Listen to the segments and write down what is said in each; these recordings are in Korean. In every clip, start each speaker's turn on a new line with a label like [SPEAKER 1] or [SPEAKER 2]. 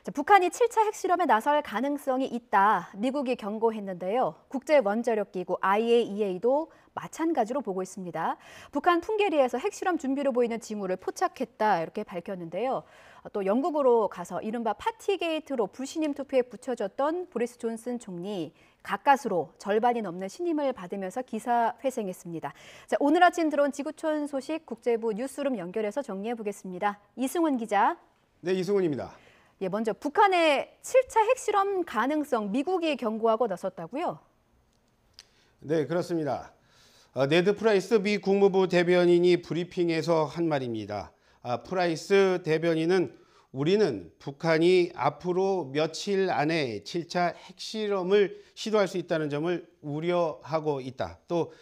[SPEAKER 1] 자, 북한이 7차 핵실험에 나설 가능성이 있다. 미국이 경고했는데요. 국제원자력기구 IAEA도 마찬가지로 보고 있습니다. 북한 풍계리에서 핵실험 준비로 보이는 징후를 포착했다 이렇게 밝혔는데요. 또 영국으로 가서 이른바 파티게이트로 불신임 투표에 붙여졌던 보리스 존슨 총리 가까스로 절반이 넘는 신임을 받으면서 기사회생했습니다. 자, 오늘 아침 들어온 지구촌 소식 국제부 뉴스룸 연결해서 정리해 보겠습니다. 이승훈 기자.
[SPEAKER 2] 네, 이승훈입니다.
[SPEAKER 1] 예, 먼저 북한의 7차 핵실험 가능성 미국이 경고하고 나섰다고요?
[SPEAKER 2] 네, 그렇습니다. 네드 프라이스 미 국무부 대변인이 브리핑에서 한 말입니다. 프라이스 대변인은 우리는 북한이 앞으로 며칠 안에 7차 핵실험을 시도할 수 있다는 점을 우려하고 있다. 또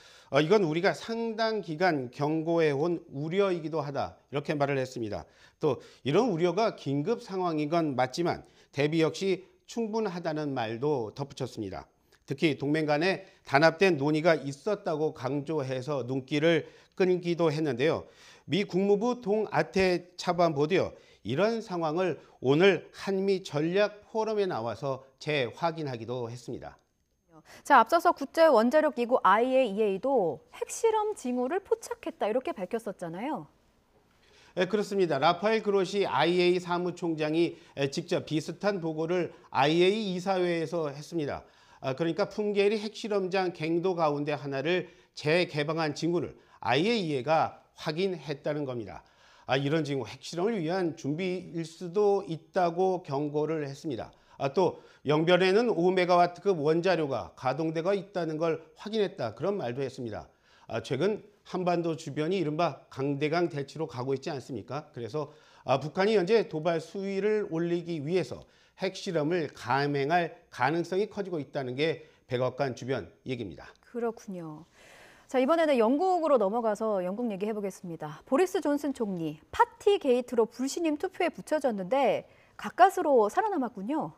[SPEAKER 2] 이건 우리가 상당 기간 경고해온 우려이기도 하다. 이렇게 말을 했습니다. 또 이런 우려가 긴급 상황인 건 맞지만 대비 역시 충분하다는 말도 덧붙였습니다. 특히 동맹 간에 단합된 논의가 있었다고 강조해서 눈길을 끈기도 했는데요. 미 국무부 동아태 차관보도요. 이런 상황을 오늘 한미 전략 포럼에 나와서 재확인하기도 했습니다.
[SPEAKER 1] 자, 앞서서 국제원자력기구 IAEA도 핵실험 징후를 포착했다 이렇게 밝혔었잖아요.
[SPEAKER 2] 네, 그렇습니다. 라파엘 그로시 IAEA 사무총장이 직접 비슷한 보고를 IAEA 이사회에서 했습니다. 그러니까 풍계리 핵실험장 갱도 가운데 하나를 재개방한 징후를 IAEA가 확인했다는 겁니다. 이런 징후 핵실험을 위한 준비일 수도 있다고 경고를 했습니다. 또 영변에는 5메가와트급 원자료가 가동되고 있다는 걸 확인했다. 그런 말도 했습니다. 최근 한반도 주변이 이른바 강대강 대치로 가고 있지 않습니까? 그래서 북한이 현재 도발 수위를 올리기 위해서 핵실험을 감행할 가능성이 커지고 있다는 게 백악관 주변 얘기입니다.
[SPEAKER 1] 그렇군요. 자, 이번에는 영국으로 넘어가서 영국 얘기해 보겠습니다. 보리스 존슨 총리 파티 게이트로 불신임 투표에 붙여졌는데 가까스로 살아남았군요.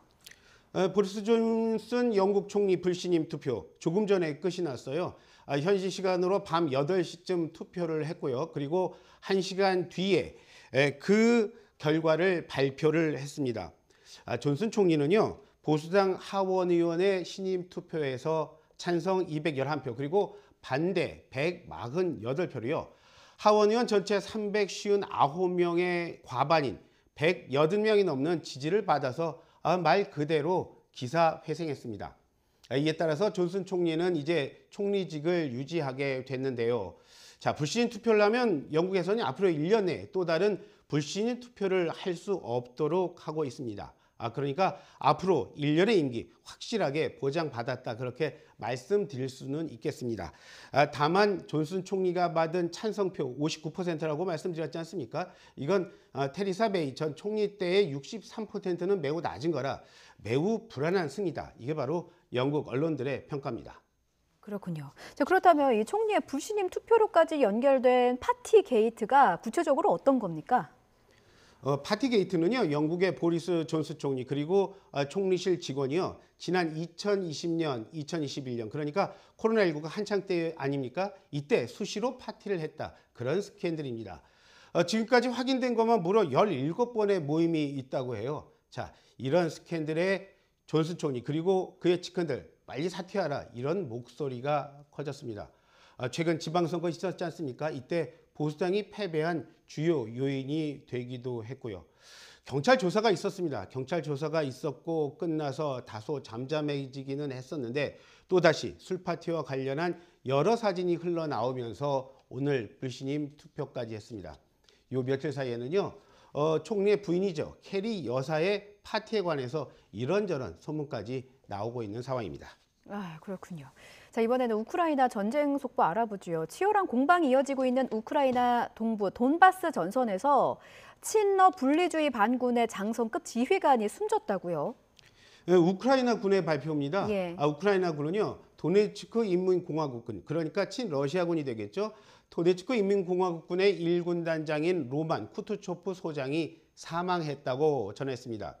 [SPEAKER 2] 보리스 존슨 영국 총리 불신임 투표 조금 전에 끝이 났어요. 현지 시간으로 밤 8시쯤 투표를 했고요. 그리고 1시간 뒤에 그 결과를 발표를 했습니다. 존슨 총리는요. 보수당 하원 의원의 신임 투표에서 찬성 211표 그리고 반대 148표로요. 하원 의원 전체 359명의 과반인 180명이 넘는 지지를 받아서 말 그대로 기사회생했습니다. 이에 따라서 존슨 총리는 이제 총리직을 유지하게 됐는데요. 자, 불신임 투표를 하면 영국에서는 앞으로 1년 내에 또 다른 불신임 투표를 할 수 없도록 하고 있습니다. 그러니까 앞으로 1년의 임기 확실하게 보장받았다 그렇게 말씀드릴 수는 있겠습니다. 다만 존슨 총리가 받은 찬성표 59%라고 말씀드렸지 않습니까? 이건 테리사 메이 전 총리 때의 63%는 매우 낮은 거라 매우 불안한 승리다. 이게 바로 영국 언론들의 평가입니다.
[SPEAKER 1] 그렇군요. 자, 그렇다면 이 총리의 불신임 투표로까지 연결된 파티 게이트가 구체적으로 어떤 겁니까?
[SPEAKER 2] 파티게이트는요, 영국의 보리스 존슨 총리 그리고 총리실 직원이요, 지난 2020년, 2021년 그러니까 코로나19가 한창 때 아닙니까? 이때 수시로 파티를 했다. 그런 스캔들입니다. 지금까지 확인된 것만 무려 17번의 모임이 있다고 해요. 자, 이런 스캔들에 존슨 총리 그리고 그의 측근들 빨리 사퇴하라 이런 목소리가 커졌습니다. 최근 지방선거 있었지 않습니까? 이때 보수당이 패배한 주요 요인이 되기도 했고요. 경찰 조사가 있었습니다. 경찰 조사가 있었고 끝나서 다소 잠잠해지기는 했었는데 또다시 술파티와 관련한 여러 사진이 흘러나오면서 오늘 불신임 투표까지 했습니다. 요 며칠 사이에는요. 총리의 부인이죠. 캐리 여사의 파티에 관해서 이런저런 소문까지 나오고 있는 상황입니다.
[SPEAKER 1] 그렇군요. 자, 이번에는 우크라이나 전쟁 속보 알아보죠. 치열한 공방이 이어지고 있는 우크라이나 동부 돈바스 전선에서 친러 분리주의 반군의 장성급 지휘관이 숨졌다고요?
[SPEAKER 2] 네, 우크라이나 군의 발표입니다.
[SPEAKER 1] 예.
[SPEAKER 2] 우크라이나 군은요. 도네츠크 인민공화국군, 그러니까 친러시아군이 되겠죠. 도네츠크 인민공화국군의 1군 단장인 로만 쿠투초프 소장이 사망했다고 전했습니다.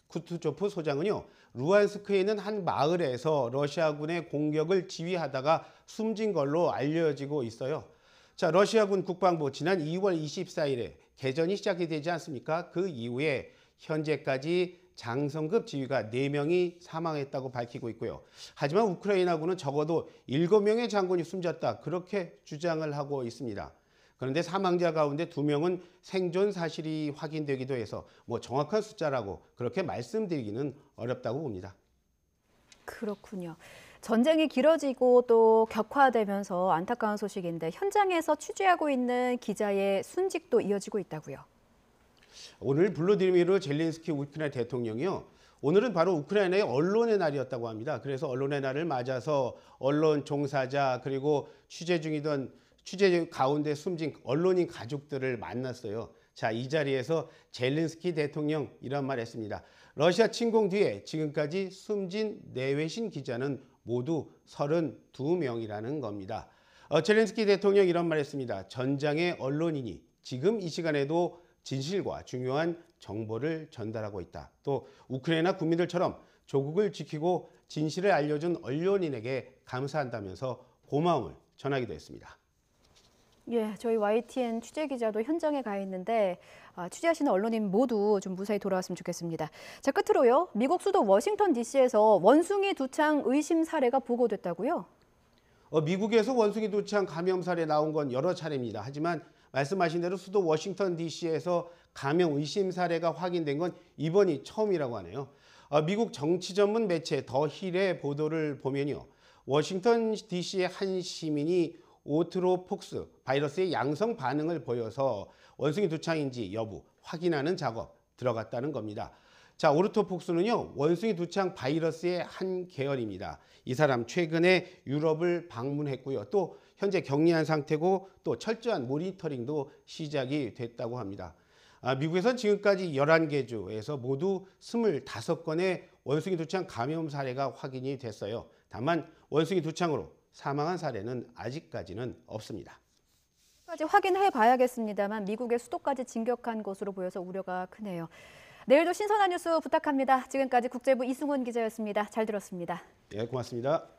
[SPEAKER 2] 쿠투초프 소장은요. 루안스크에 있는 한 마을에서 러시아군의 공격을 지휘하다가 숨진 걸로 알려지고 있어요. 자, 러시아군 국방부 지난 2월 24일에 개전이 시작이 되지 않습니까? 그 이후에 현재까지 장성급 지휘가 4명이 사망했다고 밝히고 있고요. 하지만 우크라이나군은 적어도 7명의 장군이 숨졌다 그렇게 주장을 하고 있습니다. 그런데 사망자 가운데 2명은 생존 사실이 확인되기도 해서 정확한 숫자라고 그렇게 말씀드리기는 어렵다고 봅니다.
[SPEAKER 1] 그렇군요. 전쟁이 길어지고 또 격화되면서 안타까운 소식인데 현장에서 취재하고 있는 기자의 순직도 이어지고 있다고요.
[SPEAKER 2] 오늘 블로디미르 젤렌스키 우크라이나 대통령이요. 오늘은 바로 우크라이나의 언론의 날이었다고 합니다. 그래서 언론의 날을 맞아서 언론 종사자 그리고 취재 가운데 숨진 언론인 가족들을 만났어요. 자, 이 자리에서 젤렌스키 대통령 이런 말 했습니다. 러시아 침공 뒤에 지금까지 숨진 내외신 기자는 모두 32명이라는 겁니다. 젤렌스키 대통령 이런 말 했습니다. 전장의 언론인이 지금 이 시간에도 진실과 중요한 정보를 전달하고 있다. 또 우크라이나 국민들처럼 조국을 지키고 진실을 알려준 언론인에게 감사한다면서 고마움을 전하기도 했습니다.
[SPEAKER 1] 예, 저희 YTN 취재 기자도 현장에 가 있는데 취재하시는 언론인 모두 좀 무사히 돌아왔으면 좋겠습니다. 자, 끝으로요. 미국 수도 워싱턴 DC에서 원숭이 두창 의심 사례가 보고됐다고요?
[SPEAKER 2] 미국에서 원숭이 두창 감염 사례 나온 건 여러 차례입니다. 하지만 말씀하신 대로 수도 워싱턴 DC에서 감염 의심 사례가 확인된 건 이번이 처음이라고 하네요. 미국 정치 전문 매체 더 힐의 보도를 보면요. 워싱턴 DC의 한 시민이 오트로폭스 바이러스의 양성 반응을 보여서 원숭이 두창인지 여부 확인하는 작업 들어갔다는 겁니다. 자, 오르토폭스는요, 원숭이 두창 바이러스의 한 계열입니다. 이 사람 최근에 유럽을 방문했고요. 또 현재 격리한 상태고 또 철저한 모니터링도 시작이 됐다고 합니다. 미국에선 지금까지 11개 주에서 모두 25건의 원숭이 두창 감염 사례가 확인이 됐어요. 다만 원숭이 두창으로 사망한 사례는 아직까지는 없습니다.
[SPEAKER 1] 까지 확인해 봐야겠습니다만 미국의 수도까지 진격한 것으로 보여서 우려가 크네요. 내일도 신선한 뉴스 부탁합니다. 지금까지 국제부 이승훈 기자였습니다. 잘 들었습니다.
[SPEAKER 2] 네, 고맙습니다.